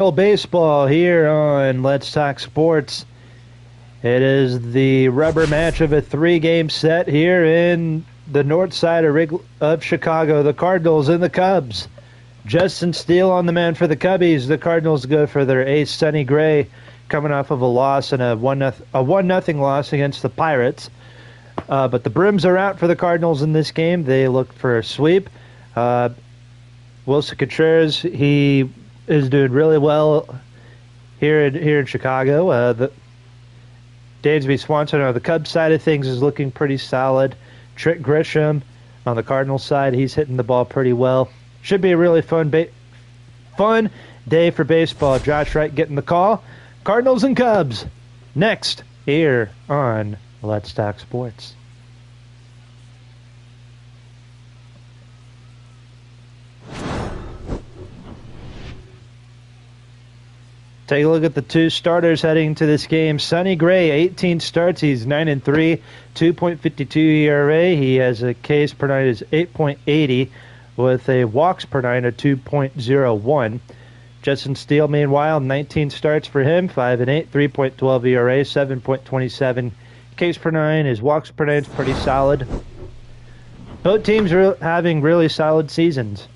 Baseball here on Let's Talk Sports. It is the rubber match of a three-game set here in the north side of Chicago. The Cardinals and the Cubs. Justin Steele on the man for the Cubbies. The Cardinals go for their ace, Sonny Gray, coming off of a loss and a 1-0 loss against the Pirates. But the Brims are out for the Cardinals in this game. They look for a sweep. Wilson Contreras, he is doing really well here in Chicago. The Dansby Swanson on the Cubs side of things is looking pretty solid. Trent Grisham on the Cardinals side, he's hitting the ball pretty well. Should be a really fun day for baseball. Josh Wright getting the call. Cardinals and Cubs next here on Let's Talk Sports. Take a look at the two starters heading into this game. Sonny Gray, 18 starts. He's 9-3, 2.52 ERA. He has a Ks per nine is 8.80 with a walks per nine of 2.01. Justin Steele, meanwhile, 19 starts for him, 5-8, 3.12 ERA, 7.27 Ks per nine. His walks per nine is pretty solid. Both teams are having really solid seasons.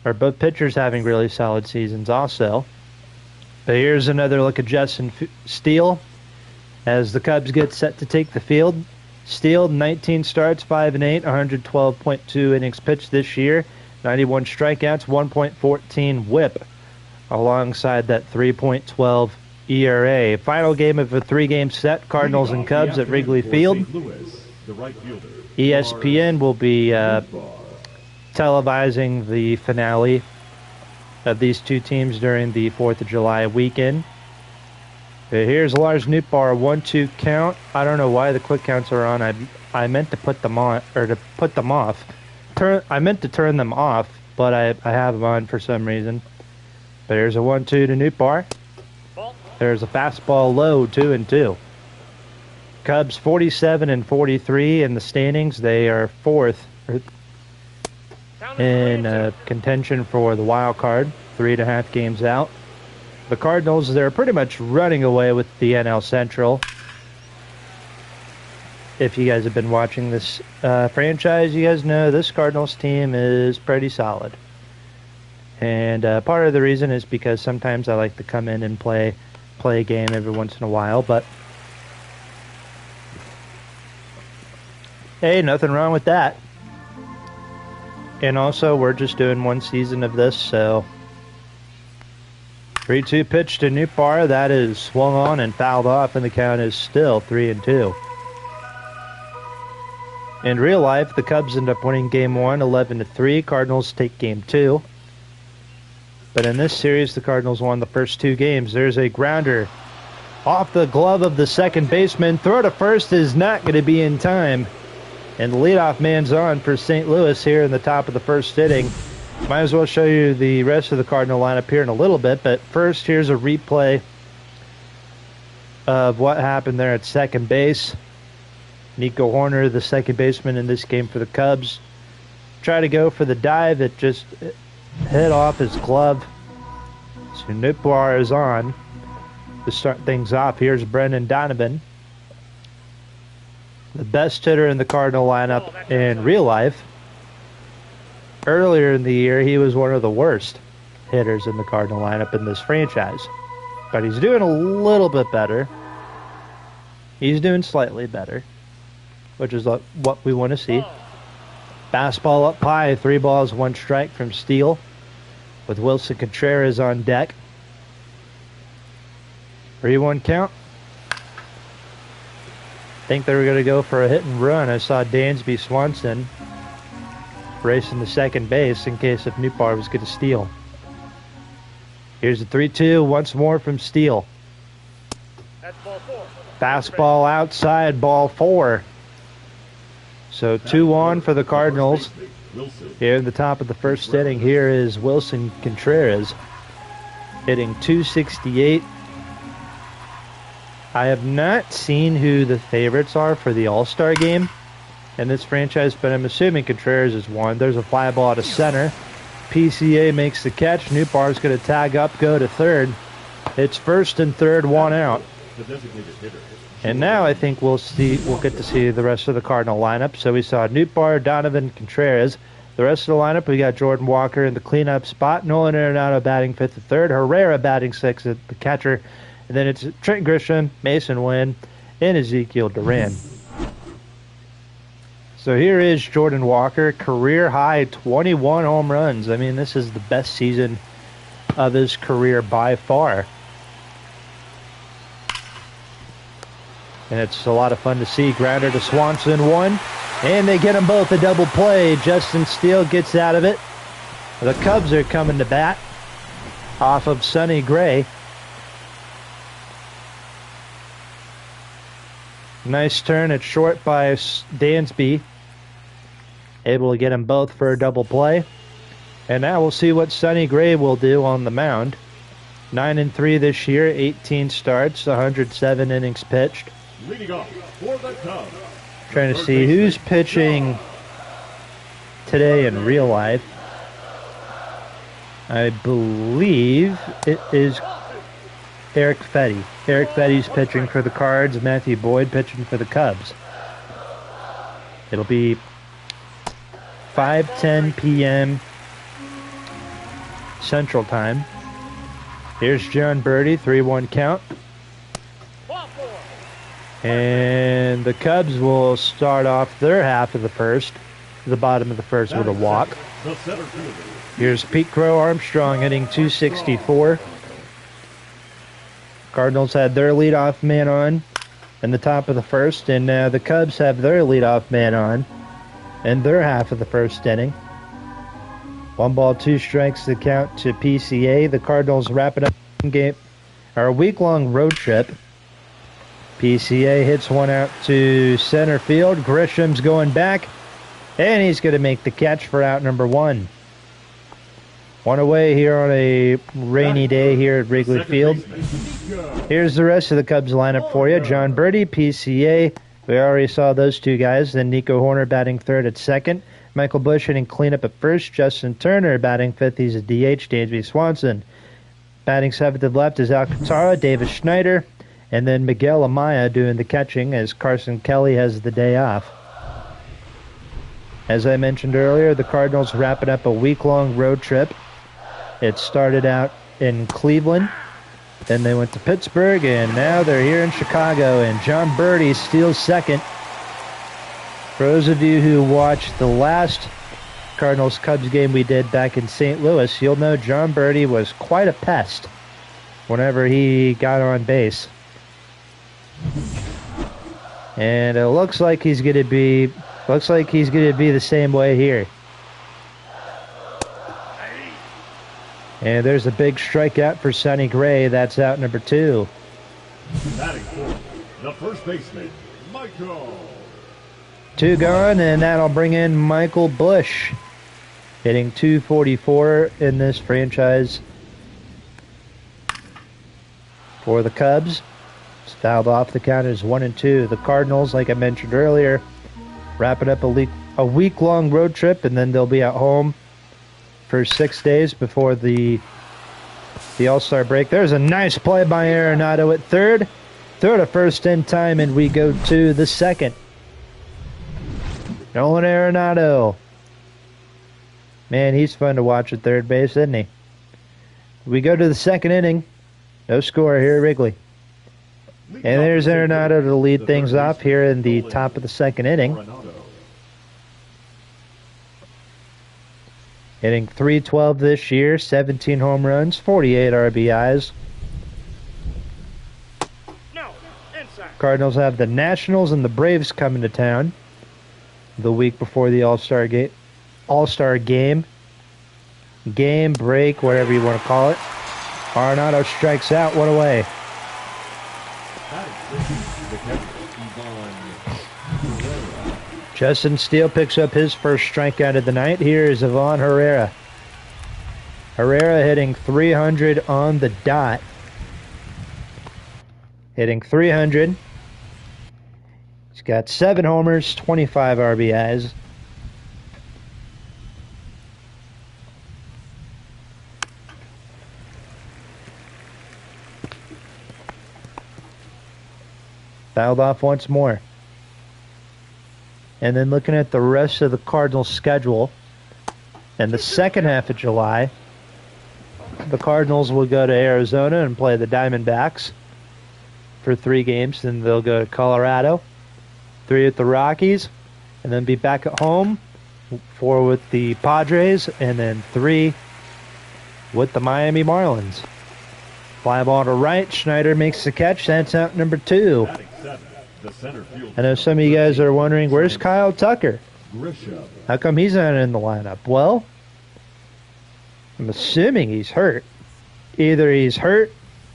Or both pitchers having really solid seasons also. But here's another look at Justin Steele as the Cubs get set to take the field. Steele, 19 starts, 5-8, 112.2 innings pitched this year, 91 strikeouts, 1.14 WHIP, alongside that 3.12 ERA. Final game of a three-game set, Cardinals and Cubs at Wrigley Field. ESPN will be televising the finale of these two teams during the 4th of July weekend. Here's Lars Nootbaar, 1-2 count. I don't know why the quick counts are on. I meant to put them on, or to put them off. I meant to turn them off, but I have them on for some reason. But here's a 1-2 to Nootbaar. There's a fastball low, 2-2. Cubs 47-43 in the standings. They are fourth in contention for the wild card, 3.5 games out. The Cardinals, they're pretty much running away with the NL Central. If you guys have been watching this franchise, you guys know this Cardinals team is pretty solid. And part of the reason is because sometimes I like to come in and play a game every once in a while, but hey, nothing wrong with that. And also, we're just doing one season of this, so 3-2 pitch to Nootbaar. That is swung on and fouled off, and the count is still 3-2. In real life, the Cubs end up winning Game 1, 11-3. Cardinals take Game 2. But in this series, the Cardinals won the first two games. There's a grounder off the glove of the second baseman. Throw to first is not going to be in time. And the leadoff man's on for St. Louis here in the top of the first inning. Might as well show you the rest of the Cardinal lineup here in a little bit. But first, here's a replay of what happened there at second base. Nico Horner, the second baseman in this game for the Cubs, tried to go for the dive. It just hit off his glove. So Nootbaar is on to start things off. Here's Brendan Donovan, the best hitter in the Cardinal lineup in real life. Earlier in the year, he was one of the worst hitters in the Cardinal lineup in this franchise. But he's doing a little bit better. He's doing slightly better, which is what we want to see. Fastball up high, 3 balls, 1 strike from Steele, with Wilson Contreras on deck. 3-1 count. Think they were going to go for a hit and run. I saw Dansby Swanson racing to second base in case if Nootbaar was going to steal. Here's a 3-2 once more from Steele. That's ball 4. Fastball outside, ball 4. So 2-1 for the Cardinals. Here in the top of the first inning, here is Wilson Contreras hitting .268. I have not seen who the favorites are for the All-Star game in this franchise, but I'm assuming Contreras is one. There's a fly ball to center. PCA makes the catch. Newbar's going to tag up, go to third. It's first and third, one out. And now I think we'll get to see the rest of the Cardinal lineup. So we saw Newbar, Donovan, Contreras. The rest of the lineup, we got Jordan Walker in the cleanup spot, Nolan Arenado batting fifth and third, Herrera batting sixth at the catcher, and then it's Trent Grisham, Mason Wynn, and Ezekiel Duran. So here is Jordan Walker, career high 21 home runs. I mean, this is the best season of his career by far. And it's a lot of fun to see. Grounder to Swanson, one. And they get them both a double play. Justin Steele gets out of it. The Cubs are coming to bat off of Sonny Gray. Nice turn at short by Dansby. Able to get them both for a double play. And now we'll see what Sonny Gray will do on the mound. 9-3 this year, 18 starts, 107 innings pitched. Leading off for the Cubs. Trying to see who's pitching today in real life. I believe it is Eric Fetty. Eric Fetty's pitching for the Cards. Matthew Boyd pitching for the Cubs. It'll be 5:10 p.m. Central Time. Here's John Birdie, 3-1 count. And the Cubs will start off their half of the first, the bottom of the first, with a walk. Here's Pete Crow Armstrong hitting .264. Cardinals had their leadoff man on in the top of the first, and the Cubs have their leadoff man on in their half of the first inning. 1 ball, 2 strikes to count to PCA. The Cardinals wrapping up a week-long road trip. PCA hits one out to center field. Grisham's going back, and he's going to make the catch for out number 1. One away here on a rainy day here at Wrigley Field. Here's the rest of the Cubs lineup for you. John Birdie, PCA. We already saw those two guys. Then Nico Horner batting third at second. Michael Busch hitting cleanup at first. Justin Turner batting fifth. He's a DH. Dansby Swanson batting seventh at left is Alcantara. Davis Schneider. And then Miguel Amaya doing the catching as Carson Kelly has the day off. As I mentioned earlier, the Cardinals wrapping up a week-long road trip. It started out in Cleveland, then they went to Pittsburgh, and now they're here in Chicago, and John Birdie steals second. For those of you who watched the last Cardinals-Cubs game we did back in St. Louis, you'll know John Birdie was quite a pest whenever he got on base. And it looks like he's going to be the same way here. And there's a big strikeout for Sonny Gray. That's out number 2. Batting fourth, the first baseman, Michael. 2 gone, and that'll bring in Michael Busch, hitting .244 in this franchise for the Cubs. It's fouled off. The count is 1-2. The Cardinals, like I mentioned earlier, wrapping up a week-long road trip, and then they'll be at home for 6 days before the All-Star break. There's a nice play by Arenado at third. Throw to first in time, and we go to the second. Nolan Arenado. Man, he's fun to watch at third base, isn't he? We go to the second inning. No score here at Wrigley. And there's Arenado to lead things off here in the top of the second inning. Hitting .312 this year, 17 home runs, 48 RBIs. Cardinals have the Nationals and the Braves coming to town the week before the All-Star game. Game, break, whatever you want to call it. Arenado strikes out, one away. Justin Steele picks up his first strikeout of the night. Here is Ivan Herrera. Herrera hitting .300 on the dot. Hitting .300. He's got 7 homers, 25 RBIs. Fouled off once more. And then looking at the rest of the Cardinals' schedule, in the second half of July, the Cardinals will go to Arizona and play the Diamondbacks for 3 games. Then they'll go to Colorado, 3 at the Rockies, and then be back at home, 4 with the Padres, and then 3 with the Miami Marlins. Fly ball to right. Schneider makes the catch. That's out number 2. I know some of you guys are wondering, where's Kyle Tucker? How come he's not in the lineup? Well, I'm assuming he's hurt. Either he's hurt,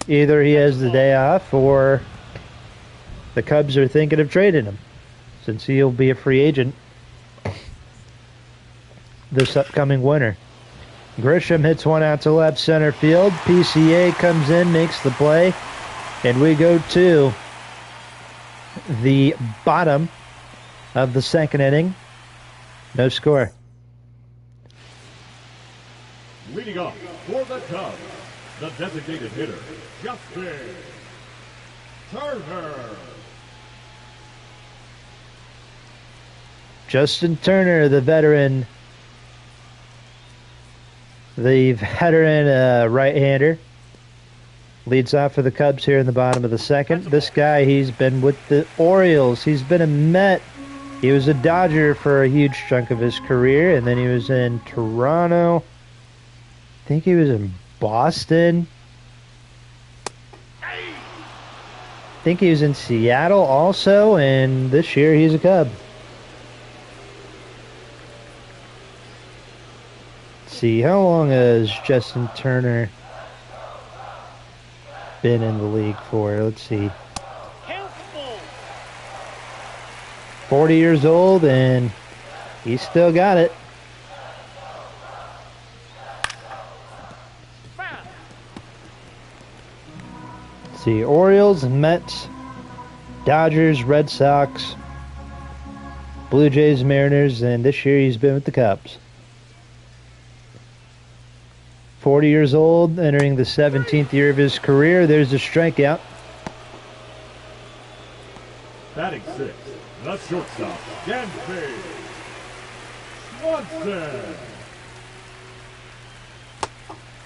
either he has the day off, or the Cubs are thinking of trading him, since he'll be a free agent this upcoming winter. Grisham hits one out to left center field. PCA comes in, makes the play, and we go to the bottom of the second inning. No score. Leading off for the Cubs, the designated hitter, Justin Turner. Justin Turner, the veteran right-hander, leads off for the Cubs here in the bottom of the second. This guy, he's been with the Orioles. He's been a Met. He was a Dodger for a huge chunk of his career, and then he was in Toronto. I think he was in Boston. I think he was in Seattle also, and this year he's a Cub. Let's see, how long has Justin Turner been in the league for? Let's see. 40 years old, and he's still got it. Let's see, Orioles, Mets, Dodgers, Red Sox, Blue Jays, Mariners, and this year he's been with the Cubs. 40 years old, entering the 17th year of his career. There's a strikeout. Batting 6, the shortstop, Danby Swanson.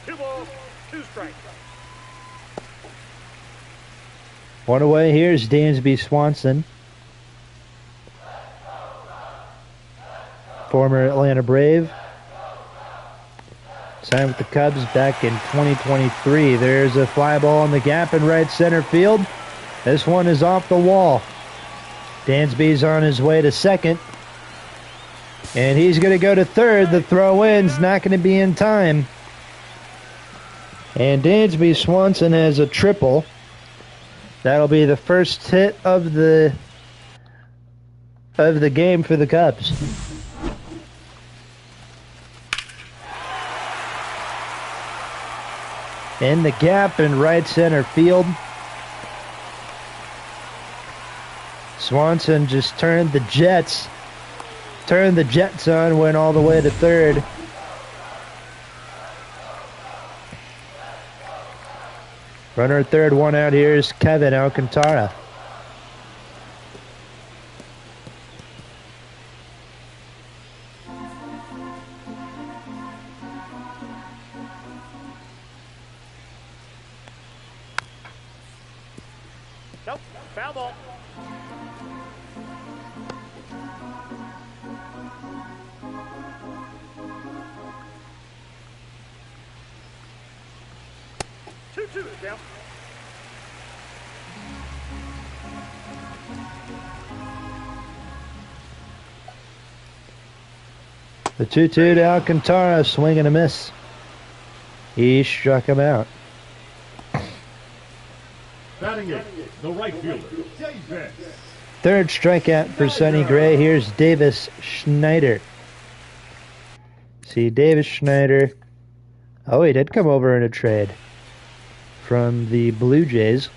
2 balls, 2 strikes. One away. Here's Dansby Swanson, former Atlanta Brave. Signed with the Cubs back in 2023. There's a fly ball in the gap in right center field. This one is off the wall. Dansby's on his way to second. And he's going to go to third. The throw-in's not going to be in time. And Dansby Swanson has a triple. That'll be the first hit of the game for the Cubs. In the gap in right center field. Swanson just turned the Jets on, went all the way to third. Runner at third, one out. Here is Kevin Alcantara. Nope, foul ball. Two is down. The 2-2 to Alcantara, swing and a miss. He struck him out. Batting 8, the right fielder, Davis. Third strikeout for Sonny Gray. Here's Davis Schneider. See, Davis Schneider. Oh, he did come over in a trade from the Blue Jays.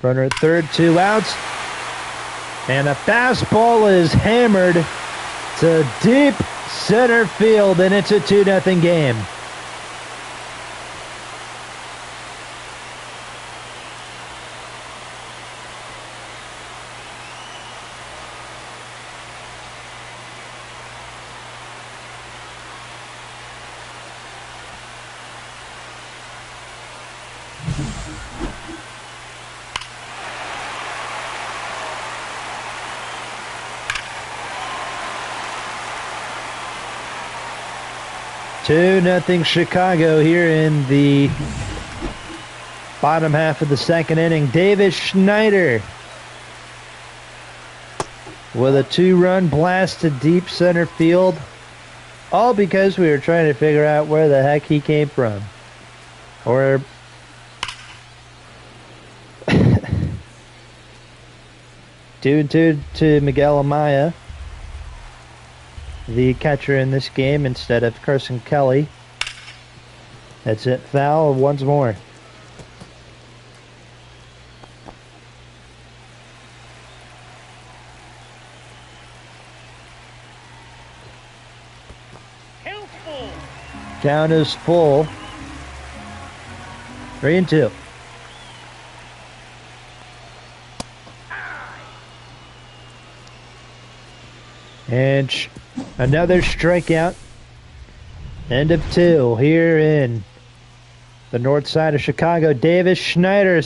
Runner at third, 2 outs. And a fastball is hammered to deep center field, and it's a 2-0 game. Two nothing Chicago here in the bottom half of the second inning. Davis Schneider with a 2-run blast to deep center field. All because we were trying to figure out where the heck he came from. Or 2-2 to Miguel Amaya, the catcher in this game, instead of Carson Kelly. That's it. Foul once more. Count is full. 3-2. And another strikeout. End of 2 here in the north side of Chicago. Davis Schneider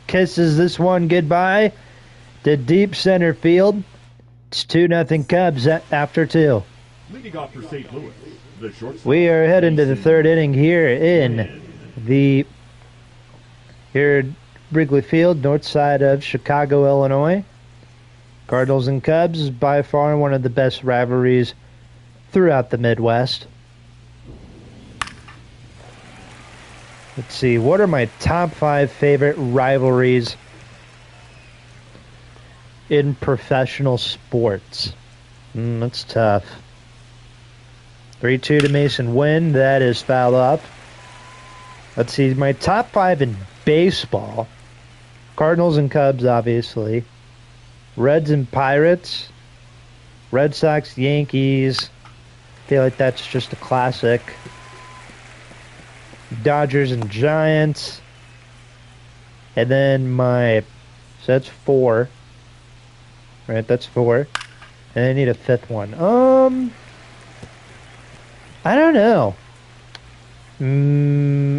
kisses this one goodbye to deep center field. It's 2-0 Cubs after 2. Leading off for St. Louis, the shortstop. We are heading to the third inning here in Wrigley Field, north side of Chicago, Illinois. Cardinals and Cubs is by far one of the best rivalries throughout the Midwest. Let's see, what are my top 5 favorite rivalries in professional sports? That's tough. 3-2 to Mason Wynn. That is fouled up. Let's see, my top 5 in baseball. Cardinals and Cubs, obviously. Reds and Pirates. Red Sox, Yankees. I feel like that's just a classic. Dodgers and Giants. And then so that's 4. Right, that's 4. And I need a 5th one. I don't know.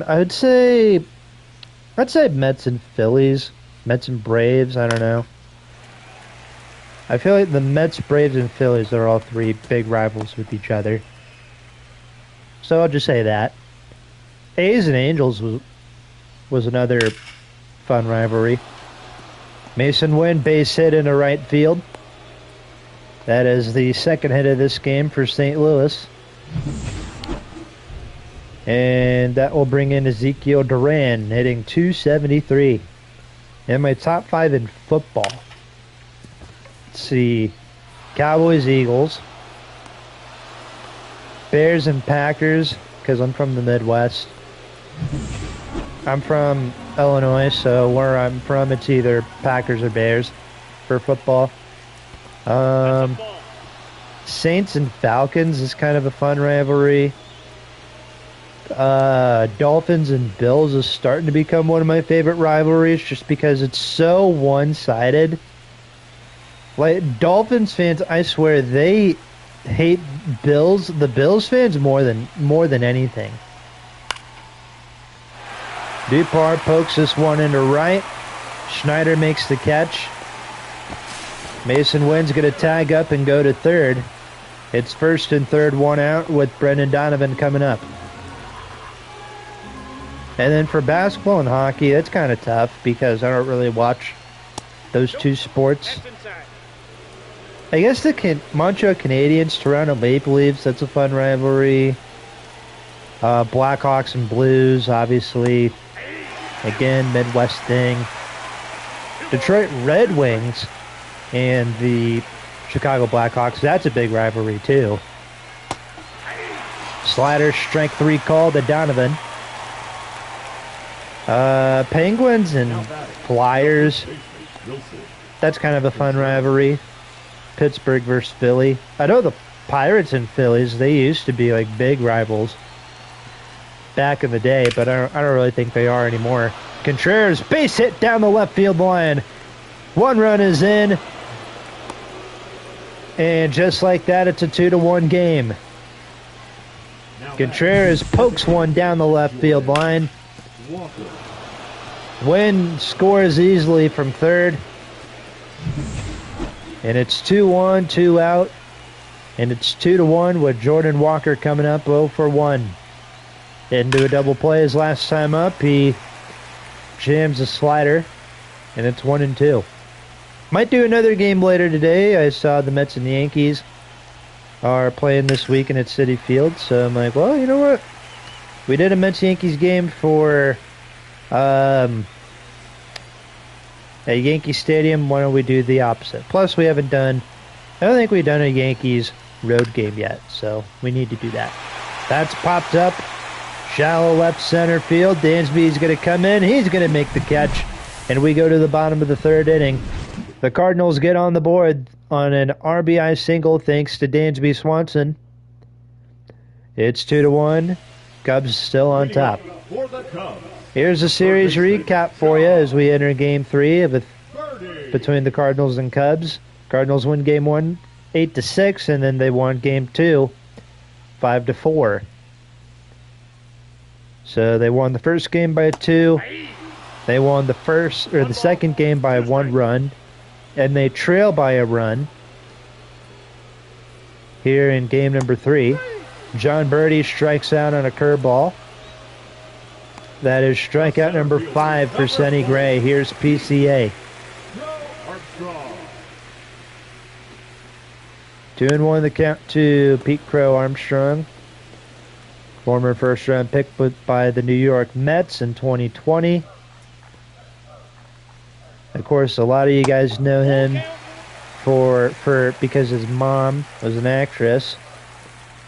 I'd say Mets and Phillies. Mets and Braves, I don't know. I feel like the Mets, Braves, and Phillies are all 3 big rivals with each other. So I'll just say that. A's and Angels was another fun rivalry. Mason Wynn, base hit into right field. That is the second hit of this game for St. Louis. And that will bring in Ezekiel Duran, hitting .273. And my top 5 in football. Let's see. Cowboys, Eagles. Bears and Packers, because I'm from the Midwest. I'm from Illinois, so where I'm from, it's either Packers or Bears for football. Saints and Falcons is kind of a fun rivalry. Dolphins and Bills is starting to become one of my favorite rivalries just because it's so one-sided. Like, Dolphins fans, I swear, they hate the Bills fans more than anything. Dupar pokes this one into right. Schneider makes the catch. Mason Wynn's going to tag up and go to third. It's first and third, 1 out with Brendan Donovan coming up. And then for basketball and hockey, that's kind of tough because I don't really watch those 2 sports. I guess the Montreal Canadiens, Toronto Maple Leafs, that's a fun rivalry. Blackhawks and Blues, obviously. Again, Midwest thing. Detroit Red Wings and the Chicago Blackhawks, that's a big rivalry too. Slider, strike 3 call to Donovan. Penguins and Flyers, that's kind of a fun rivalry. Pittsburgh versus Philly. I know the Pirates and Phillies, they used to be like big rivals back in the day, but I don't really think they are anymore. Contreras, base hit down the left field line. 1 run is in. And just like that, it's a 2-1 game. Contreras pokes one down the left field line. Wynn scores easily from third. And it's 2-1, 2 out. And it's 2-1 with Jordan Walker coming up 0 for 1. Didn't do a double play his last time up. He jams a slider. And it's 1-2. Might do another game later today. I saw the Mets and the Yankees are playing this weekend at Citi Field. So I'm like, well, you know what? We did a Mets-Yankees game for at Yankee Stadium. Why don't we do the opposite? Plus, I don't think we've done a Yankees road game yet. So we need to do that. That's popped up. Shallow left center field. Dansby's going to come in. He's going to make the catch. And we go to the bottom of the third inning. The Cardinals get on the board on an RBI single thanks to Dansby Swanson. It's 2-1. Cubs still on top. Here's a series recap for you as we enter Game 3 between the Cardinals and Cubs. Cardinals win Game 1 8-6, and then they won Game 2 5-4. So they won the first game by 2. They won the second game by 1 run, and they trail by a run. Here in game number 3, John Birdie strikes out on a curveball. That is strikeout number 5 for Sonny Gray. Here's PCA. 2-1 the count to Pete Crow Armstrong. Former first-round pick by the New York Mets in 2020. Of course, a lot of you guys know him because his mom was an actress,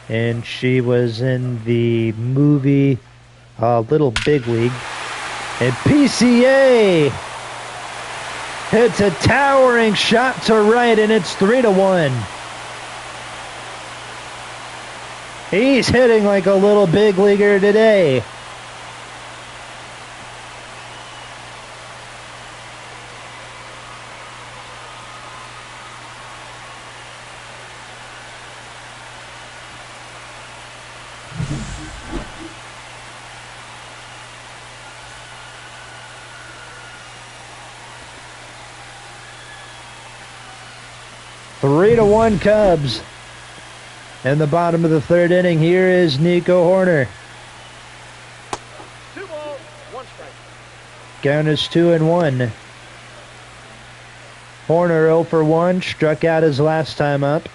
and she was in the movie Little Big League. And PCA hits a towering shot to right, and it's 3-1. He's hitting like a little big leaguer today. Three to 1 Cubs. In the bottom of the third inning, here is Nico Horner. 2 balls, 1 strike. Count is 2-1. Horner 0 for 1, struck out his last time up.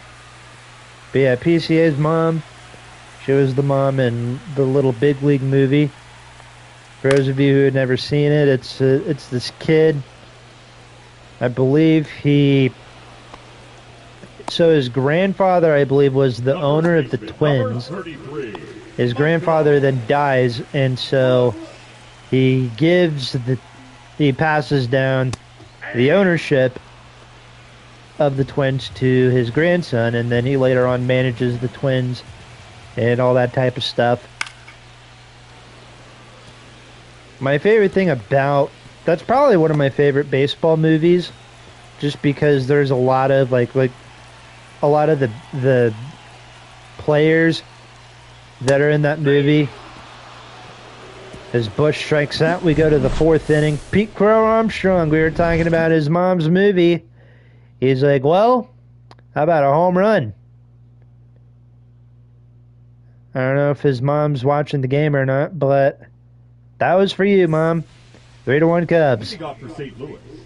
But yeah, PCA's mom, she was the mom in the Little Big League movie. For those of you who had never seen it, it's this kid. I believe So his grandfather, I believe, was the owner of the Twins. His grandfather then dies, and so he passes down the ownership of the Twins to his grandson, and then he later on manages the Twins and all that type of stuff. My favorite thing that's probably one of my favorite baseball movies, just because there's a lot of a lot of the players that are in that movie. As Bush strikes out, we go to the 4th inning. Pete Crow Armstrong, we were talking about his mom's movie. He's like, well, how about a home run? I don't know if his mom's watching the game or not, but that was for you, Mom. 3-1 Cubs.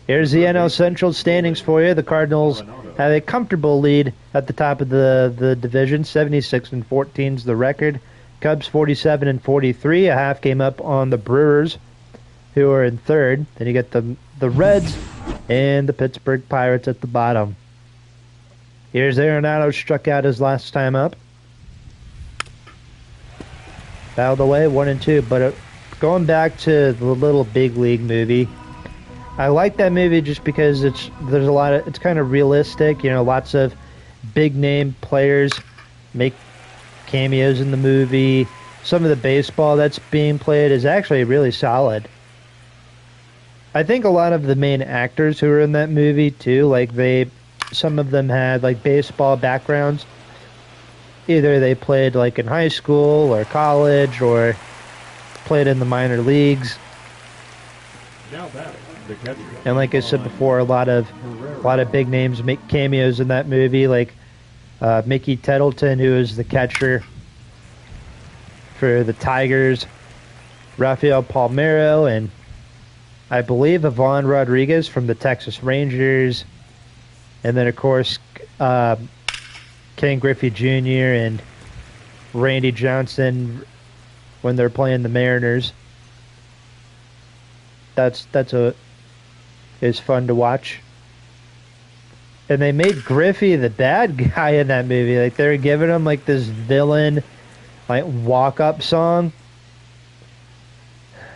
Here's the NL Central standings for you. The Cardinals have a comfortable lead at the top of the division. 76-14 is the record. Cubs 47-43, a half game up on the Brewers, who are in 3rd. Then you get the Reds and the Pittsburgh Pirates at the bottom. Here's Arenado, struck out his last time up. Fouled away, 1-2. But going back to the Little Big League movie, I like that movie just because it's kind of realistic. You know, lots of big name players make cameos in the movie. Some of the baseball that's being played is actually really solid. I think a lot of the main actors who were in that movie too, some of them had baseball backgrounds. Either they played in high school or college or played in the minor leagues. Now batting, the catcher. And like I said before, a lot of big names make cameos in that movie, like Mickey Tettleton, who is the catcher for the Tigers, Rafael Palmeiro, and I believe Yvonne Rodriguez from the Texas Rangers, and then of course Ken Griffey Jr. and Randy Johnson when they're playing the Mariners. It's fun to watch. And they made Griffey the bad guy in that movie. Like, they were giving him like this villain, like, walk-up song.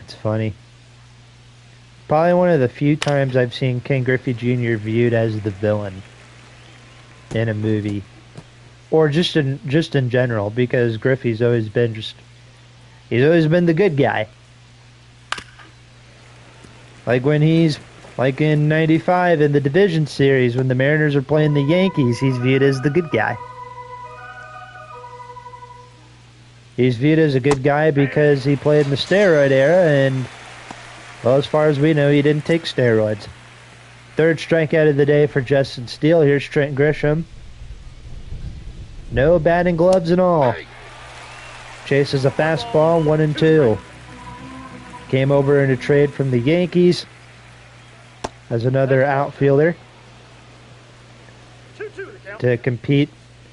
It's funny. Probably one of the few times I've seen Ken Griffey Jr. viewed as the villain in a movie, or just in general, because Griffey's always been he's always been the good guy. Like when he's like in '95 in the division series when the Mariners are playing the Yankees, he's viewed as the good guy. He's viewed as a good guy because he played in the steroid era, and well, as far as we know, he didn't take steroids. Third strikeout of the day for Justin Steele. Here's Trent Grisham. No batting gloves and all. Chases a fastball, 1-2. Came over in a trade from the Yankees as another outfielder to compete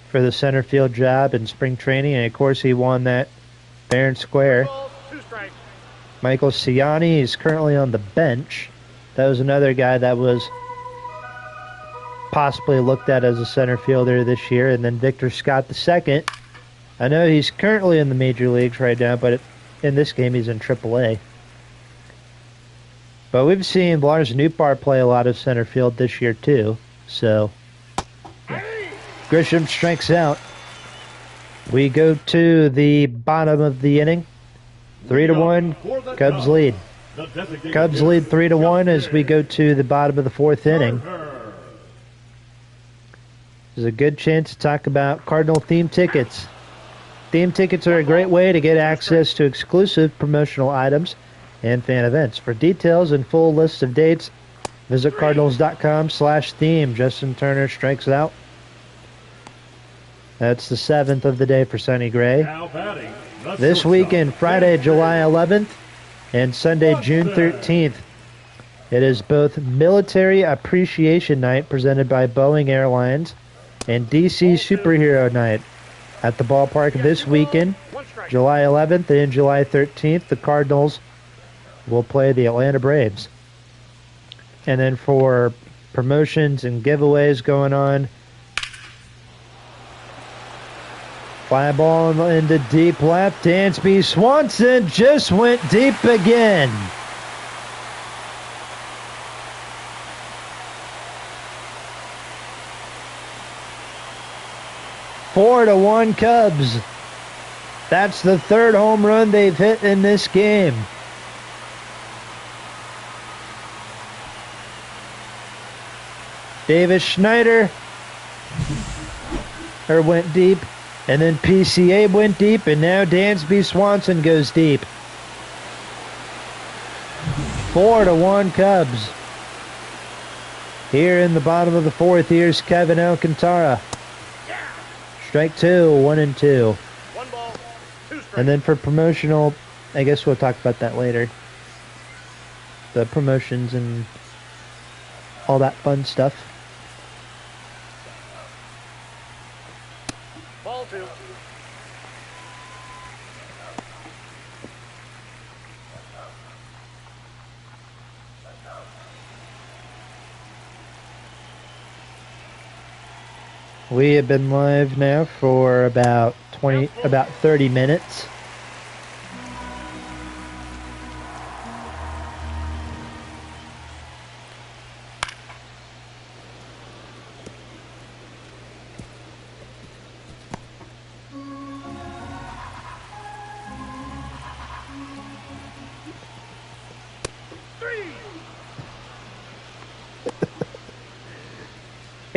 for the center field job in spring training, and of course he won that fair and square. Michael Ciani is currently on the bench. That was another guy that was possibly looked at as a center fielder this year. And then Victor Scott II. I know he's currently in the major leagues right now, but in this game he's in AAA. But we've seen Lars Nootbaar play a lot of center field this year too. So Grisham strikes out. We go to the bottom of the inning. 3-1, Cubs lead. Cubs lead 3-1 as we go to the bottom of the fourth inning. There's a good chance to talk about Cardinal theme tickets. Theme tickets are a great way to get access to exclusive promotional items and fan events. For details and full list of dates, visit cardinals.com/theme. Justin Turner strikes out. That's the 7th of the day for Sonny Gray. This weekend, Friday, July 11th, and Sunday, June 13th, it is both Military Appreciation Night presented by Boeing Airlines and DC Superhero Night at the ballpark this weekend, July 11th and July 13th. The Cardinals will play the Atlanta Braves. And then for promotions and giveaways going on, fly ball into deep left. Dansby Swanson just went deep again. Four to 1 Cubs. That's the third home run they've hit in this game. Davis Schneider went deep. And then PCA went deep, and now Dansby Swanson goes deep. 4 to 1 Cubs. Here in the bottom of the fourth, here's Kevin Alcantara. Strike 2, 1-2. 1 ball, 2 strikes. And then for promotional, I guess we'll talk about that later. The promotions and all that fun stuff. Ball 2. We have been live now for about 30 minutes.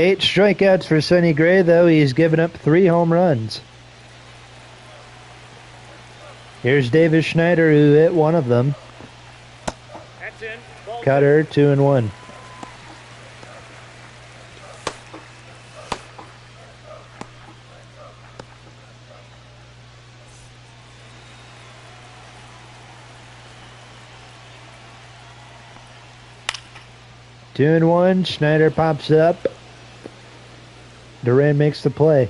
Eight strikeouts for Sonny Gray, though. He's given up 3 home runs. Here's Davis Schneider, who hit one of them. That's in. Ball Cutter, 2-1. Two and one. Schneider pops up. Duran makes the play.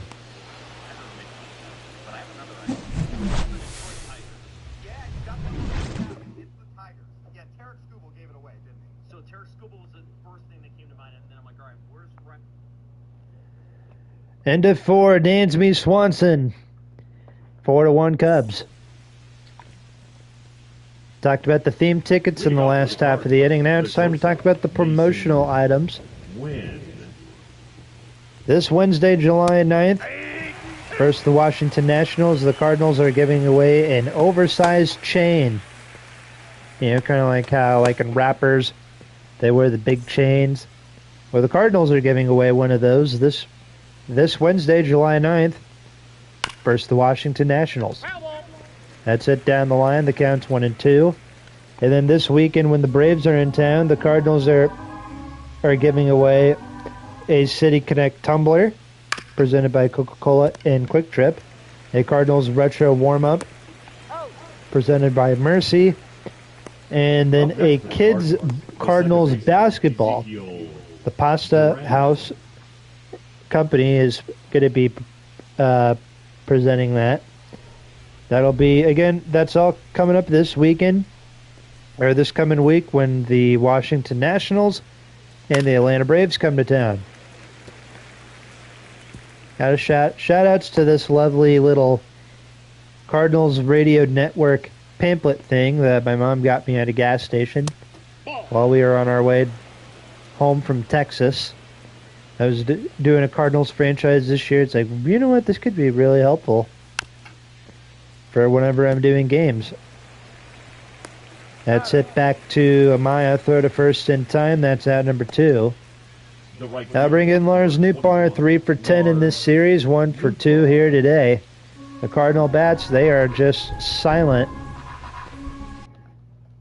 End of 4, Dansby Swanson. 4-1 Cubs. Talked about the theme tickets in the last half of the inning. Now it's time to talk about the promotional items. This Wednesday, July 9th, versus the Washington Nationals, the Cardinals are giving away an oversized chain. You know, kind of like how, like in rappers, they wear the big chains. Well, the Cardinals are giving away one of those this Wednesday, July 9th, versus the Washington Nationals. That's it down the line. The count's 1-2. And then this weekend, when the Braves are in town, the Cardinals are giving away a City Connect tumbler presented by Coca-Cola and Quick Trip, a Cardinals retro warm-up presented by Mercy, and then a kids Cardinals basketball. The Pasta House Company is going to be presenting that. That'll be, again, that's all coming up this weekend, or this coming week, when the Washington Nationals and the Atlanta Braves come to town. Got a shout-outs to this lovely little Cardinals Radio Network pamphlet thing that my mom got me at a gas station while we were on our way home from Texas. I was doing a Cardinals franchise this year. It's like, you know what, this could be really helpful for whenever I'm doing games. That's it back to Amaya, throw to first in time. That's out number 2. I'll bring in Lars Nootbaar, 3 for 10 in this series, 1 for 2 here today. The Cardinal bats, they are just silent.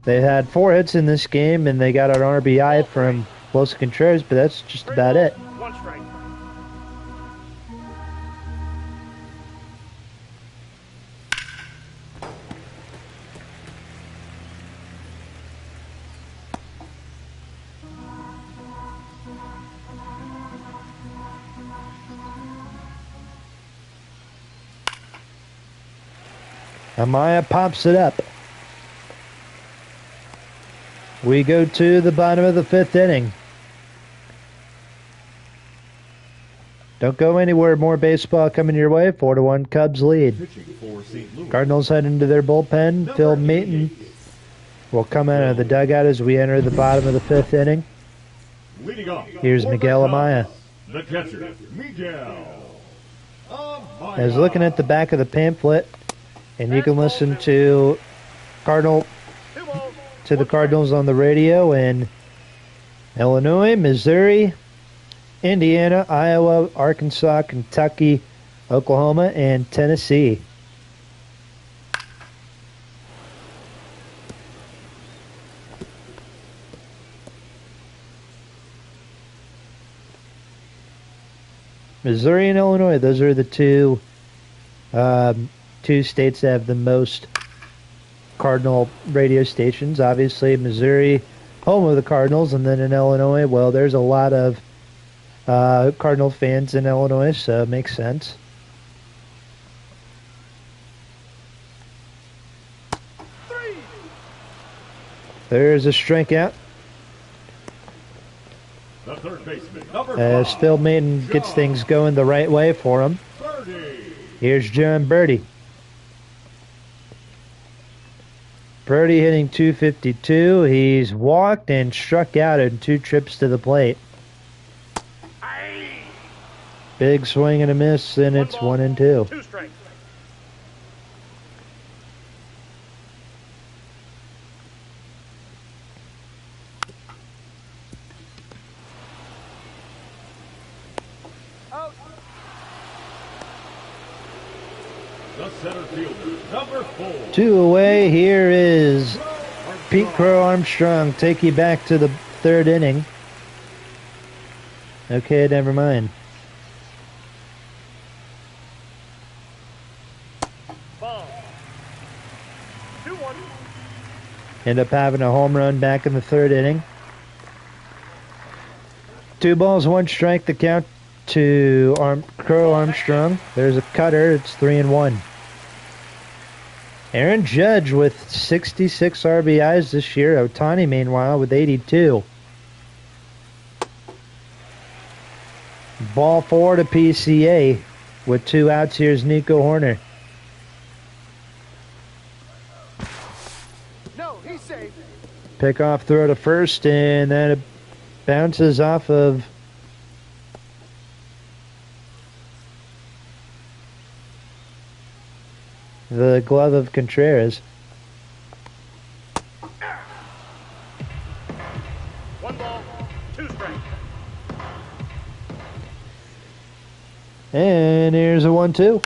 They had 4 hits in this game, and they got an RBI from Los Contreras, but that's just about it. One strike. Amaya pops it up. We go to the bottom of the 5th inning. Don't go anywhere. More baseball coming your way. 4-1 Cubs lead. Cardinals head into their bullpen. Phil Maton will come out of the dugout as we enter the bottom of the 5th inning. Here's Miguel Amaya. The catcher, Miguel Amaya. I was looking at the back of the pamphlet, and you can listen to the Cardinals on the radio in Illinois, Missouri, Indiana, Iowa, Arkansas, Kentucky, Oklahoma, and Tennessee. Missouri and Illinois, those are the two states that have the most Cardinal radio stations. Obviously, Missouri, home of the Cardinals, and then in Illinois, well, there's a lot of Cardinal fans in Illinois, so it makes sense. There's a strikeout. The third baseman, number 5. As Phil Maton gets things going the right way for him. Here's John Birdie. Birdie hitting .252. He's walked and struck out in 2 trips to the plate. Big swing and a miss, and it's 1-2. 2 strikes. The center fielder, number 4. 2 away. Here is Pete Crow Armstrong take you back to the third inning. Okay, never mind. Ball. 2-1. End up having a home run back in the third inning. 2 balls, 1 strike, the count to Crow Armstrong. There's a cutter. It's 3-1. Aaron Judge with 66 RBIs this year. Ohtani, meanwhile, with 82. Ball 4 to PCA with 2 outs. Here's Nico Horner. No, he's safe. Pick off throw to first, and then it bounces off of the glove of Contreras. 1 ball, 2 strikes. And here's a 1-2.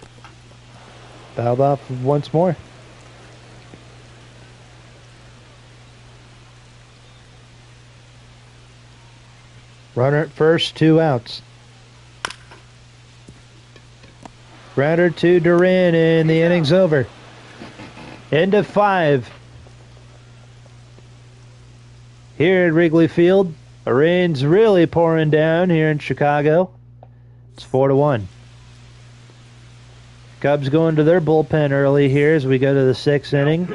Fouled off once more. Runner at first, 2 outs. Grounder to Duran, and the inning's over. End of 5. Here at Wrigley Field, the rain's really pouring down here in Chicago. It's 4-1. Cubs going to their bullpen early here as we go to the 6th inning.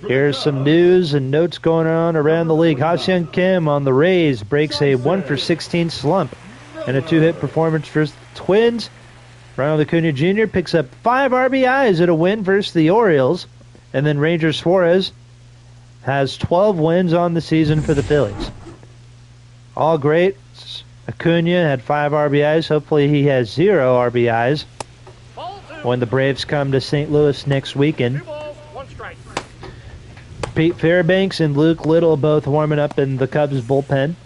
Here's some news and notes going on around the league. Ha-Seong Kim on the Rays breaks a 1-for-16 slump and a 2-hit performance for the Twins. Ronald Acuna Jr. picks up 5 RBIs at a win versus the Orioles. And then Ranger Suarez has 12 wins on the season for the Phillies. All great. Acuna had 5 RBIs. Hopefully he has 0 RBIs when the Braves come to St. Louis next weekend. 2 balls, 1 strike. Pete Fairbanks and Luke Little both warming up in the Cubs bullpen.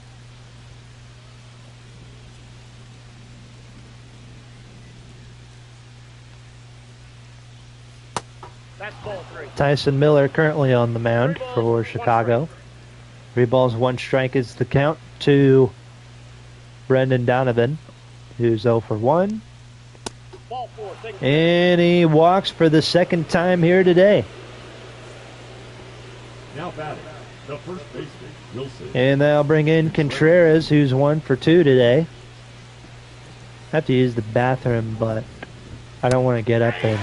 That's ball 3. Tyson Miller currently on the mound for Chicago. 3 balls, 1 strike is the count to Brendan Donovan, who's 0 for 1. Ball 4. And he walks for the 2nd time here today. Now batting, the first baseman, Wilson. And they'll bring in Contreras, who's 1 for 2 today. I have to use the bathroom, but I don't want to get up and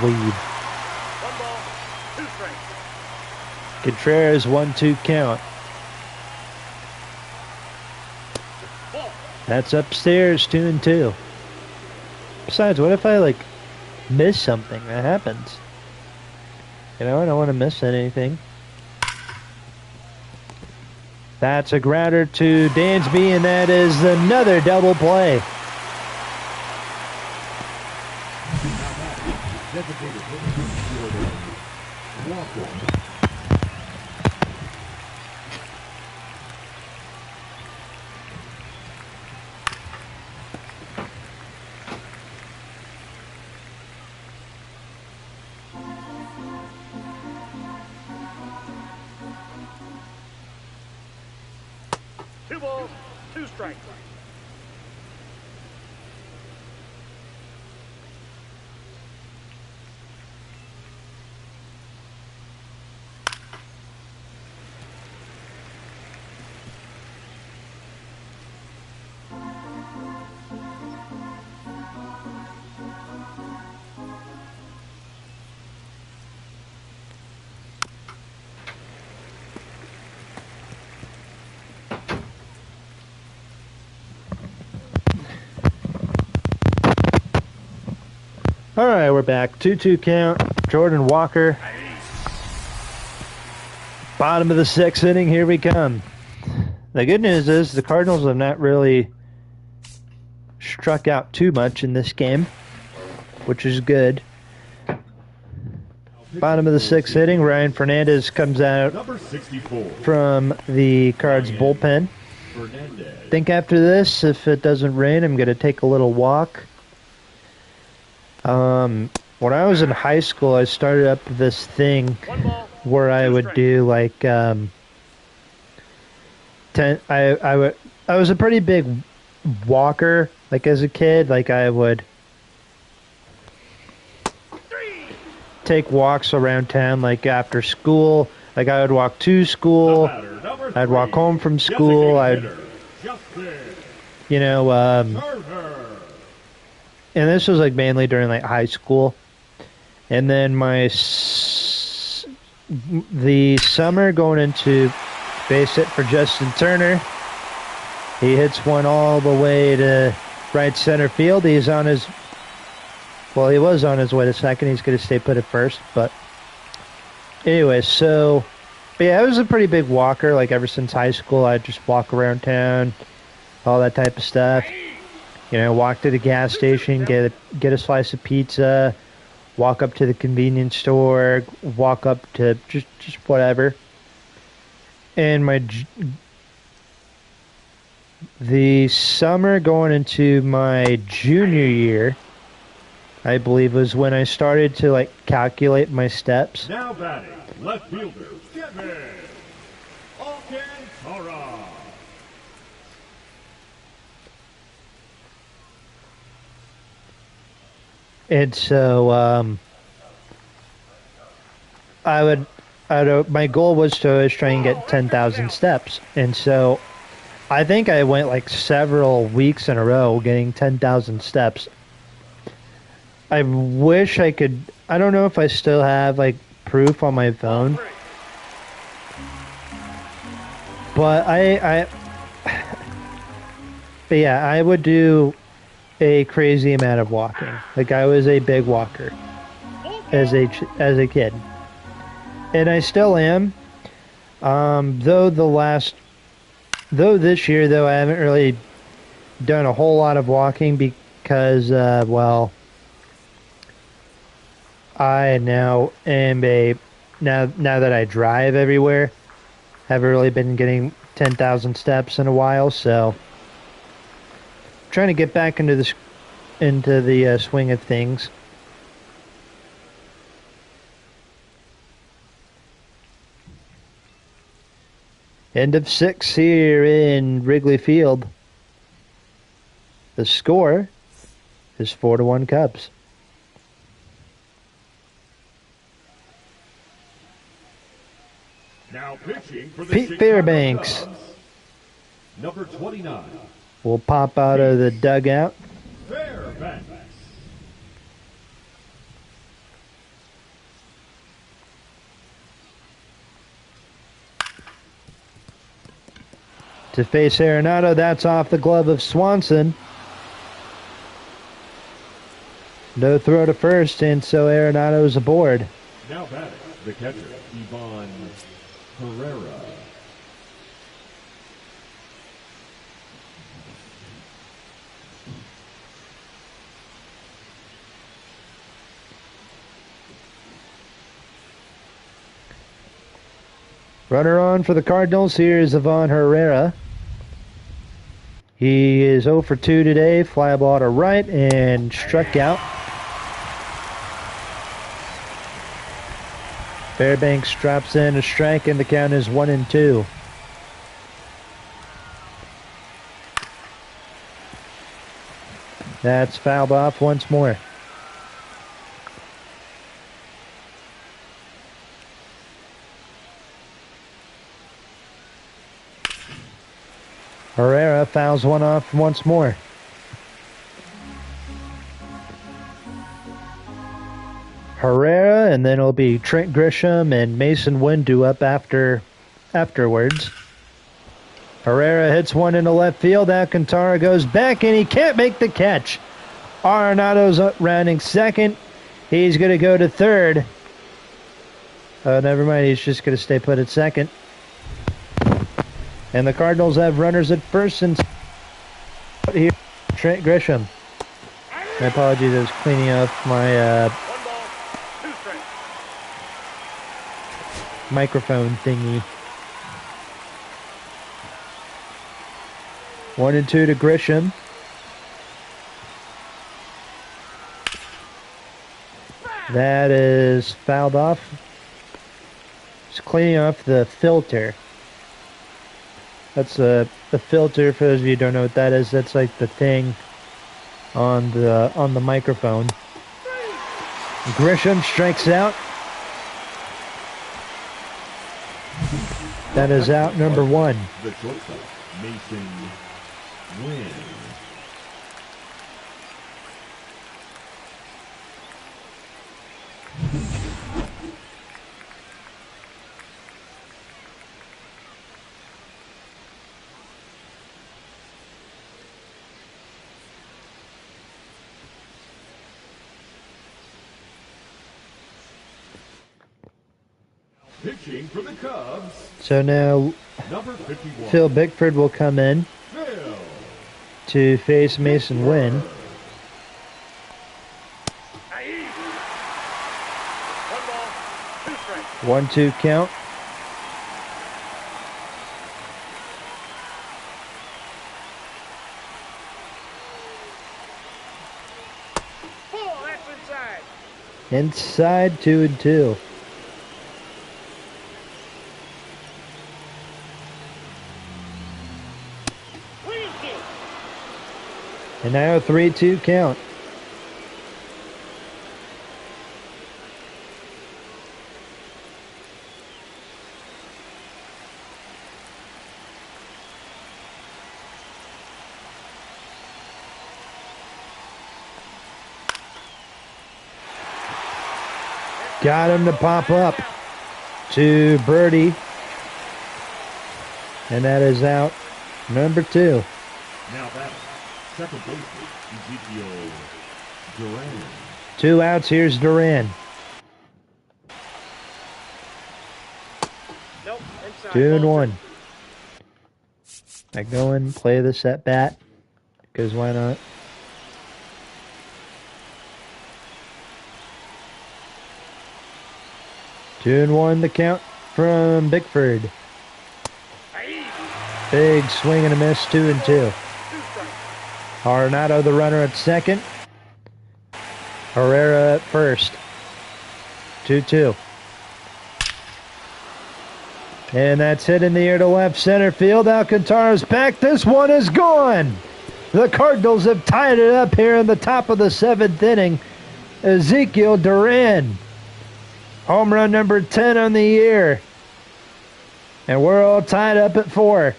leave. 1 ball, 2 strikes. Contreras 1-2 count. Ball. That's upstairs, 2-2. Besides, what if I miss something? That happens. You know, I don't want to miss anything. That's a grounder to Dansby, and that is another double play. Designated hitter, Walker. 2 balls, 2 strikes. All right, we're back. 2-2 count. Jordan Walker. Bottom of the 6th inning. Here we come. The good news is the Cardinals have not really struck out too much in this game, which is good. Bottom of the 6th inning. Ryan Fernandez comes out Number 64. from the Cards bullpen. Fernandez. I think after this, if it doesn't rain, I'm going to take a little walk. When I was in high school, I started up this thing where I would do like 10. I was a pretty big walker. Like as a kid, like I would take walks around town. Like after school, like I would walk to school. I'd walk home from school. You know, and this was like mainly during like high school. And then the summer going into base hit for Justin Turner. He hits one all the way to right center field. He was on his way to second. He's going to stay put at first. But anyway, but yeah, I was a pretty big walker. Like ever since high school, I'd just walk around town, all that type of stuff. You know, walk to the gas station, get a slice of pizza, walk up to the convenience store, walk up to just whatever. And the summer going into my junior year, I believe, was when I started to like calculate my steps. Now batting, left fielder, Kevin Alcantara. And so my goal was to always try and get 10,000 steps. And so I think I went like several weeks in a row getting 10,000 steps. I wish I could. I don't know if I still have like proof on my phone. But but yeah, I would do a crazy amount of walking. Like I was a big walker as a kid, and I still am. Though this year, though, I haven't really done a whole lot of walking because, well, I now am now that I drive everywhere, haven't really been getting 10,000 steps in a while, so trying to get back into the swing of things. End of 6 here in Wrigley Field. The score is 4-1 Cubs. Now pitching for the Pete Fairbanks number 29. Will pop out of the dugout. Fairbanks. To face Arenado, that's off the glove of Swanson. No throw to first, and so Arenado's aboard. Now batting, the catcher, Ivan Herrera. Runner on for the Cardinals. Here's Ivan Herrera. He is 0 for 2 today. Fly ball to right and struck out. Fairbanks drops in a strike, and the count is 1-2. That's fouled off once more. Herrera fouls one off once more. Herrera, and then it'll be Trent Grisham and Mason Windu up afterwards. Herrera hits one into left field. Alcantara goes back, and he can't make the catch. Arenado's up rounding second. He's going to go to third. Oh, never mind. He's just going to stay put at second. And the Cardinals have runners at first and here, Trent Grisham. My apologies, I was cleaning up my microphone thingy. 1-2 to Grisham. That is fouled off. Just cleaning off the filter. That's the filter. For those of you who don't know what that is, that's like the thing on the microphone. Grisham strikes out. That is out number 1. The shortstop, Mason Wynn. Pitching for the Cubs. So now Number 51. Phil Bickford will come in Phil. to face Mason Wynn. Aye. 1 ball, 2 strikes. 1-2 count. Ball, that's inside. Inside 2-2. And now 3-2 count. Got him to pop up to Birdie. And that is out number 2. Now that second baseman, Ezekiel Duran. 2 outs. Here's Duran. Nope, inside. 2-1. I go and play this at bat, because why not? Two and 1 the count from Bickford. Aye. Big swing and a miss, 2-2. 2 strikes. Arenado the runner at second. Herrera at first. 2-2. And that's hit in the air to left center field. Alcantara's back. This one is gone. The Cardinals have tied it up here in the top of the 7th inning. Ezekiel Duran. Home run number 10 on the year. And we're all tied up at 4.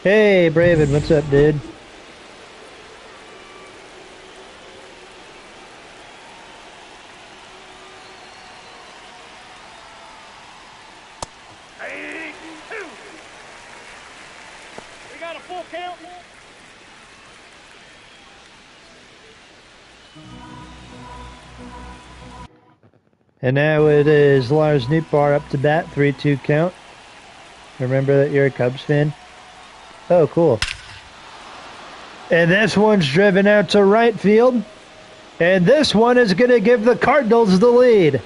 Hey, Braven, what's up, dude? Aye. 2. We got a full count. And now it is Lars Nootbaar up to bat, 3-2 count. Remember that you're a Cubs fan? Oh, cool. And this one's driven out to right field. And this one is going to give the Cardinals the lead.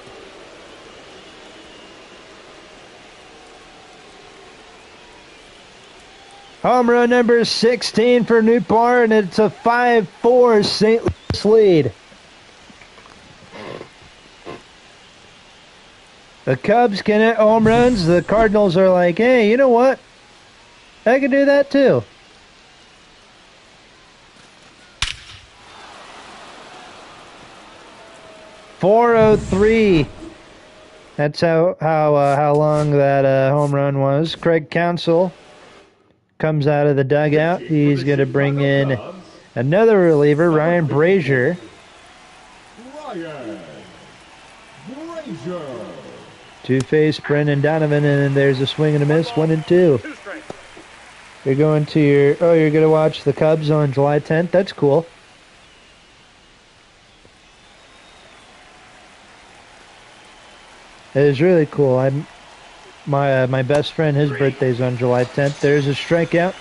Home run number 16 for Nootbaar, and it's a 5-4 St. Louis lead. The Cubs can hit home runs. The Cardinals are like, hey, you know what? I can do that too. .403. That's how long that home run was. Craig Counsell comes out of the dugout. He's going to bring in another reliever, Ryan Brazier. Ryan Brazier. Two-face Brendan Donovan, and then there's a swing and a miss, 1-2. 2 strikes. You're going to you're going to watch the Cubs on July 10th. That's cool. It is really cool. My best friend, his birthday's on July 10th. There's a strikeout.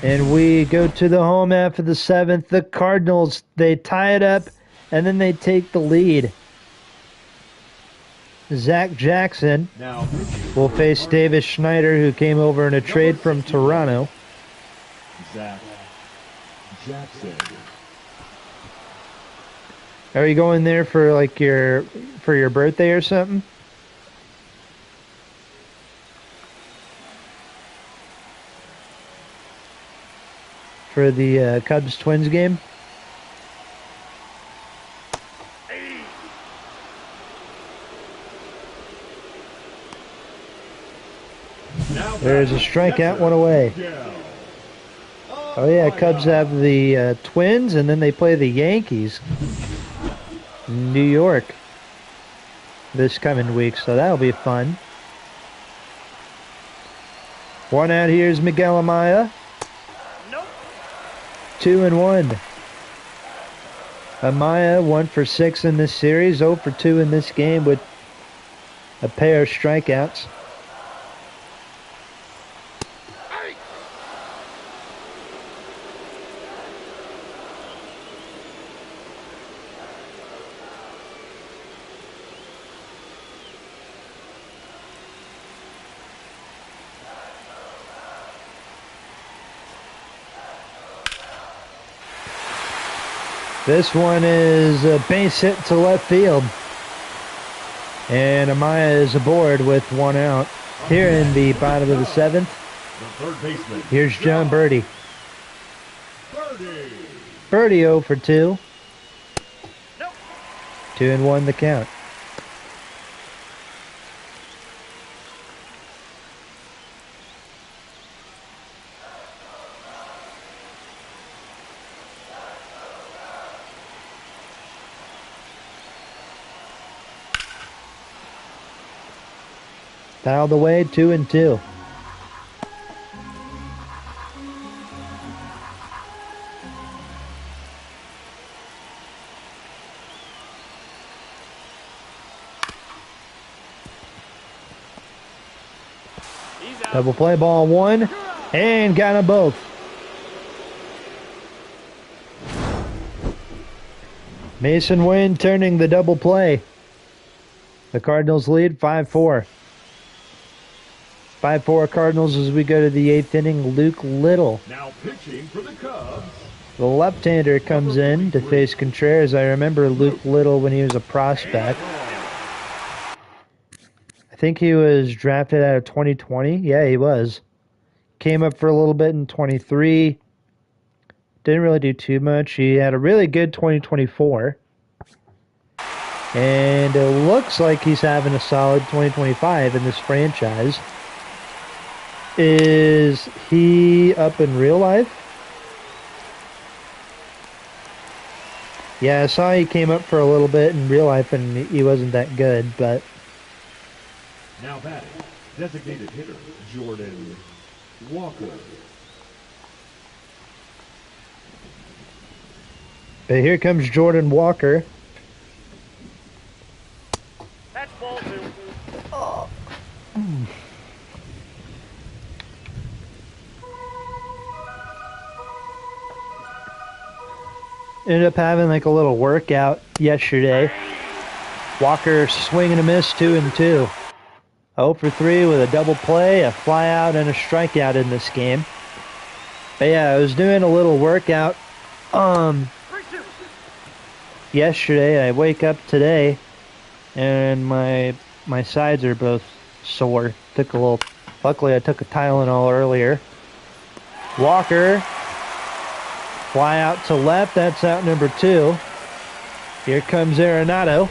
And we go to the home half of the 7th. The Cardinals, they tie it up, and then they take the lead. Zach Jackson Now pitching will for face the Davis Schneider, who came over in a trade from Toronto. Zach Jackson. Are you going there for like your birthday or something? For the Cubs Twins game? Now There's a strikeout, one away. Oh yeah, Cubs have the Twins, and then they play the Yankees in New York this coming week, so that'll be fun. One out here is Miguel Amaya. Nope. 2-1. Amaya 1 for 6 in this series, 0 for 2 in this game with a pair of strikeouts. This one is a base hit to left field. And Amaya is aboard with 1 out. Here in the bottom of the 7th, The third baseman. here's John Birdie. Birdie. Birdie 0 for 2. Nope. 2-1 the count. Dialed away, 2-2. He's out. Double play, ball 1, and got them both. Mason Wynn turning the double play. The Cardinals lead 5-4. 5-4 Cardinals as we go to the 8th inning. Luke Little, Now pitching for the Cubs. the left-hander, comes in to face Contreras. I remember Luke Little when he was a prospect. I think he was drafted out of 2020. Yeah, he was. Came up for a little bit in 23. Didn't really do too much. He had a really good 2024. And it looks like he's having a solid 2025 in this franchise. Is he up in real life? Yeah, I saw he came up for a little bit in real life and he wasn't that good, but Now batting, designated hitter Jordan Walker. here comes Jordan Walker. That's ball 2. Ended up having like a little workout yesterday. Walker swing and a miss, 2-2. 0 for 3 with a double play, a fly out, and a strikeout in this game. But yeah, I was doing a little workout yesterday. I wake up today and my sides are both sore. Luckily I took a Tylenol earlier. Walker, fly out to left, that's out number 2. Here comes Arenado.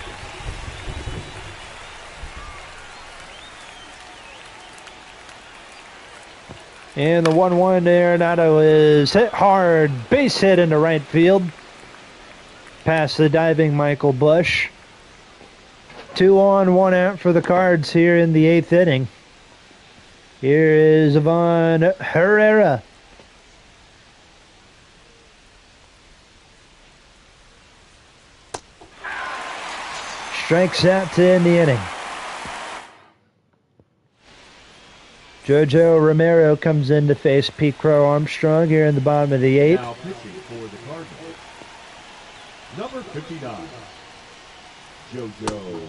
And the 1-1 to Arenado is hit hard, base hit into right field. Past the diving Michael Bush. 2 on, 1 out for the Cards here in the 8th inning. Here is Ivan Herrera. Strikes out to end the inning. Jojo Romero comes in to face Pete Crow Armstrong here in the bottom of the 8th. Now pitching for the Cardinals. Number 59, JoJo.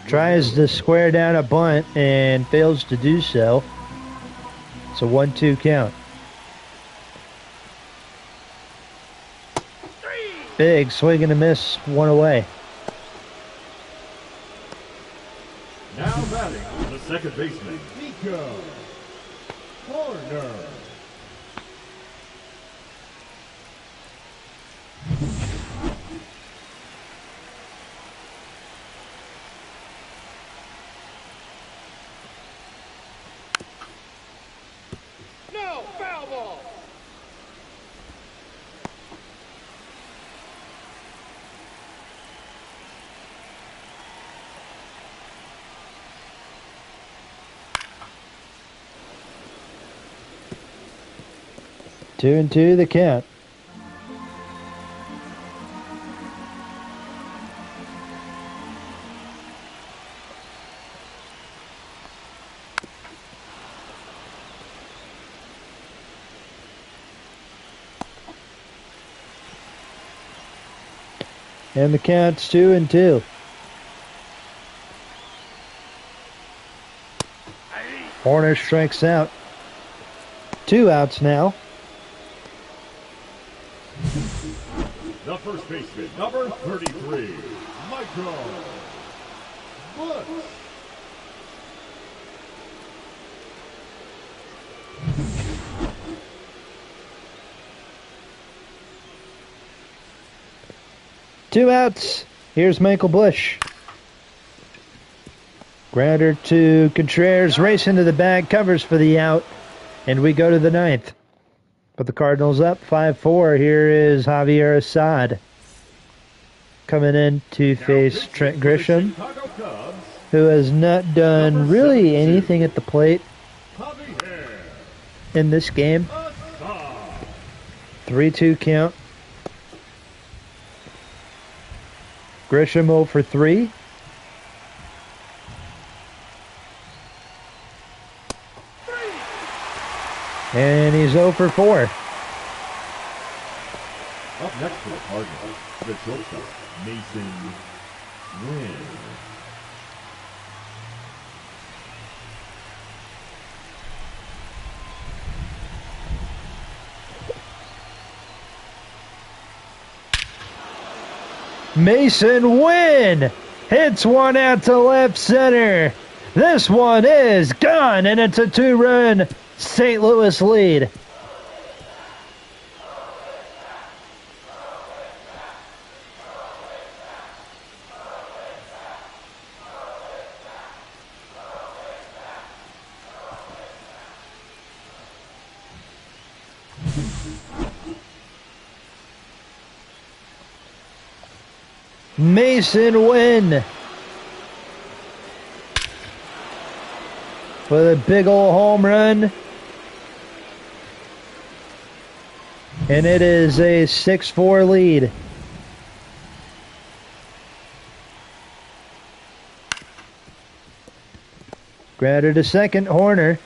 Tries to square down a bunt and fails to do so. It's a 1-2 count. Big swing and a miss, one away. Now batting, the second baseman, Nico Horner. No, foul ball. Two and two, the count. And the count's 2-2. Horner strikes out. 2 outs now. The first baseman, number 33, Michael Bush. Two outs. Here's Michael Bush. Grounder to Contreras, race into the bag, covers for the out, and we go to the 9th. But the Cardinals up 5-4. Here is Javier Assad coming in to face Trent Grisham, who has not done really anything at the plate in this game. 3-2 count. Grisham 0 for 3. And he's 0 for 4. Up next for the Cardinals, the shortstop, Mason Wynn. Mason Wynn hits one out to left center. This one is gone, and it's a 2-run St. Louis lead. Mason Wynn with a big old home run. And it is a 6-4 lead. Grounder to second, Horner.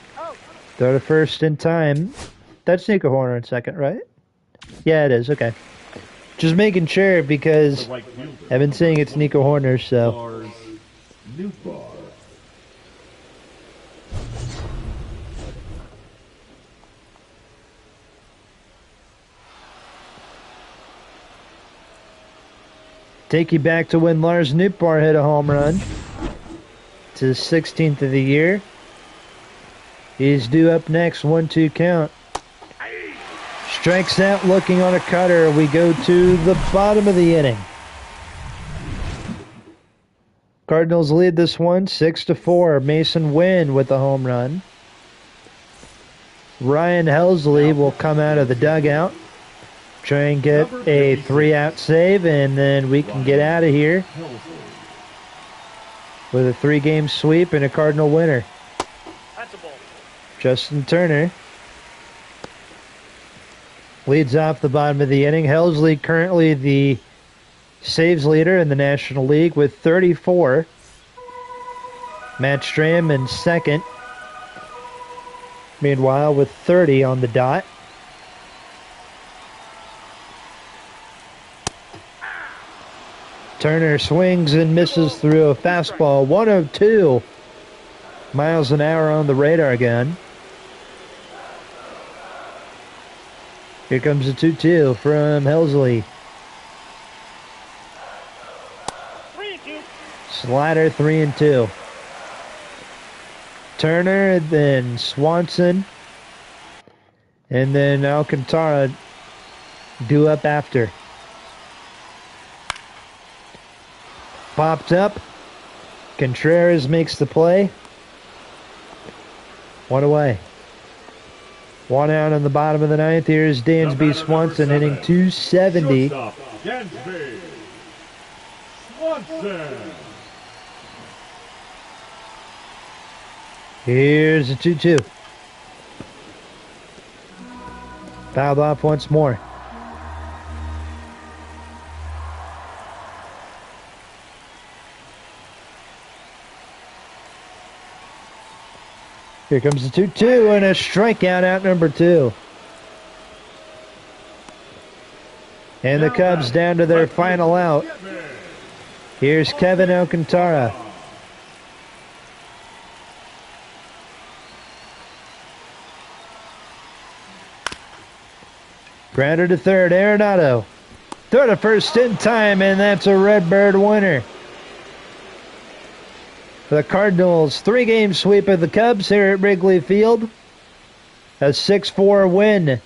Throw to first in time. That's Nico Horner in second, right? Yeah, it is. Okay. Just making sure because I've been saying it's Nico Horner, so. Take you back to when Lars Nootbaar hit a home run. It's his 16th of the year. He's due up next, 1-2 count. Strikes out looking on a cutter. We go to the bottom of the inning. Cardinals lead this one 6-4. Mason Wynn with the home run. Ryan Helsley will come out of the dugout. Try and get a 3-out save, and then we can get out of here with a 3-game sweep and a Cardinal winner. That's a ball. Justin Turner leads off the bottom of the inning. Helsley currently the saves leader in the National League with 34. Matt Strahm in second. Meanwhile, with 30 on the dot. Turner swings and misses through a fastball. 102 miles an hour on the radar gun. Here comes the 2-2 from Helsley. 3-2. Slider 3-2. Turner, then Swanson, and then Alcantara due up after. Popped up. Contreras makes the play. One away. One out in the bottom of the ninth. Here's Dansby Swanson hitting .270. Dansby Swanson. Here's a 2-2. Fouled off once more. Here comes the 2-2 and a strikeout out number 2. And the Cubs down to their final out. Here's Kevin Alcantara. Grounder to third, Arenado. Throw to first in time, and that's a Redbird winner. The Cardinals, 3-game sweep of the Cubs here at Wrigley Field. A 6-4 win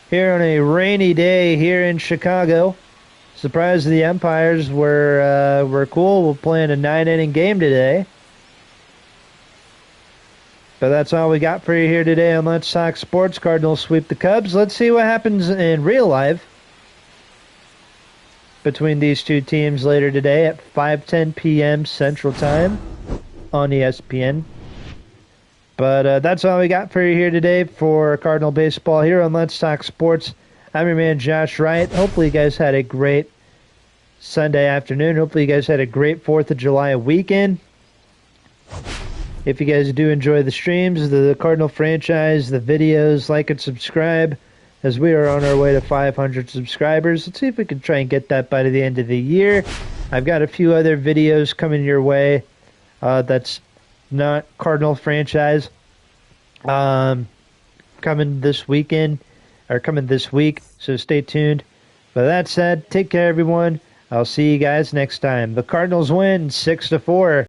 here on a rainy day here in Chicago. Surprised the umpires were cool. We're playing a 9-inning game today. But that's all we got for you here today on Let's Talk Sports. Cardinals sweep the Cubs. Let's see what happens in real life between these two teams later today at 5:10 p.m. Central Time on ESPN. But that's all we got for you here today for Cardinal Baseball here on Let's Talk Sports. I'm your man, Josh Wright. Hopefully you guys had a great Sunday afternoon. Hopefully you guys had a great 4th of July weekend. If you guys do enjoy the streams, the Cardinal franchise, the videos, like and subscribe, as we are on our way to 500 subscribers. Let's see if we can try and get that by the end of the year. I've got a few other videos coming your way that's not Cardinal franchise coming this weekend, or coming this week, so stay tuned. But that said, take care, everyone. I'll see you guys next time. The Cardinals win 6-4.